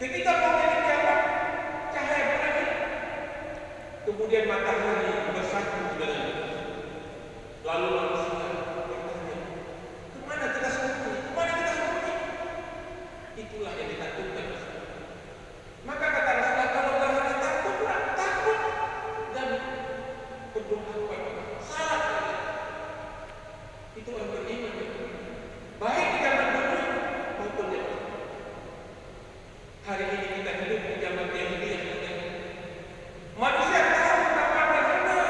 Ketika mau jadi kiamat, cahaya berakhir, kemudian matahari bersatu dengannya. Lalu manusia bertanya, kemana kita sembunyi? Kemana kita sembunyi? Itulah yang ditakutkan. Maka kata Rasulullah, kalau kalian takutlah, takut dan berdoa salat. Itu orang beriman. Baik di zaman dulu maupun di zaman hari ini kita hidup di zaman jahiliyah. Manusia tahu kapan benar,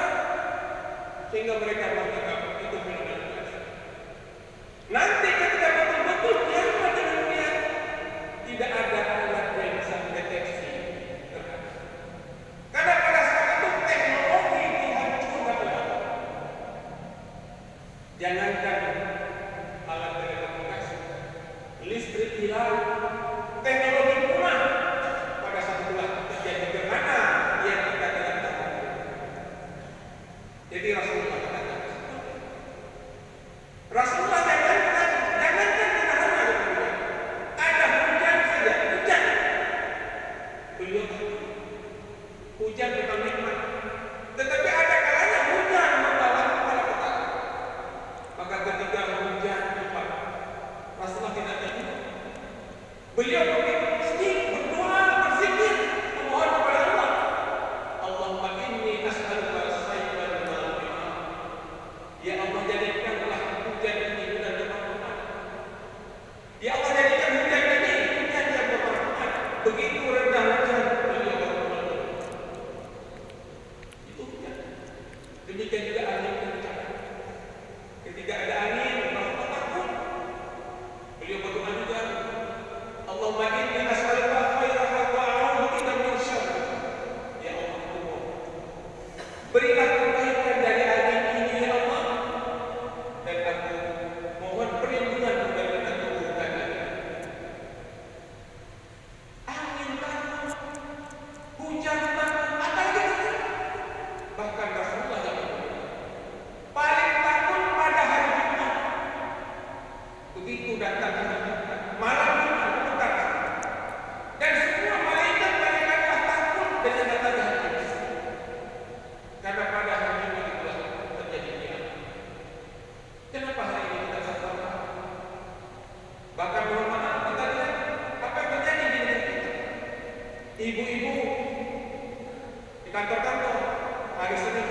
sehingga mereka menganggap itu benar. Nanti ketika betul-betul kiamat di dunia, tidak ada alat yang bisa mendeteksi. Karena pada saat itu teknologi dihancurkan. Jangankan alat telekomunikasi, listrik hilang, teknologi punah. Pada saat itulah terjadi gerhana yang kita tidak tahu. Jadi Rasulullah katakan, Rasulullah jangankan gerhana, ada hujan saja, hujan. Beliau hujan bukan nikmat, tetapi ada kalanya hujan membawa malapetaka. Maka ketika hujan cepat, Rasulullah tidak tidur. Beliau sedih, berdoa, berzikir, memohon kepada Allah. Allahumma inni as'aluka as-sayyiban wal-ghimam. Ya Allah, jadikanlah hujan ini hujan bermanfaat. Ya Allah, jadikan hujan ini hujan yang bermanfaat. Begitu rendah hujan, beliau berdoa. Itu hujan. Demikian juga angin kencang. Ketika ada angin, Rasulullah takut. Beliau berdoa juga, Allahumma inni as'aluka khairaha wa a'udzu bika min syarriha. Ya Allah, berilah kebaikan dari angin ini ya Allah, dan aku mohon perlindungan dari keburukan. Angin takut, hujan takut, apa lagi? Bahkan Rasulullah yang paling takut pada hari Jumat. Begitu datang hari Jumat, malam Jumat bukan, dan semua malaikat-malaikatlah takut dengan datangnya hari Jumat. Karena pada hari Jumat itulah terjadi kiamat. Kenapa hari ini kita sabar? Bahkan mohon maaf, kita lihat apa yang terjadi di negeri kita. Ibu-ibu di kantor-kantor hari Senin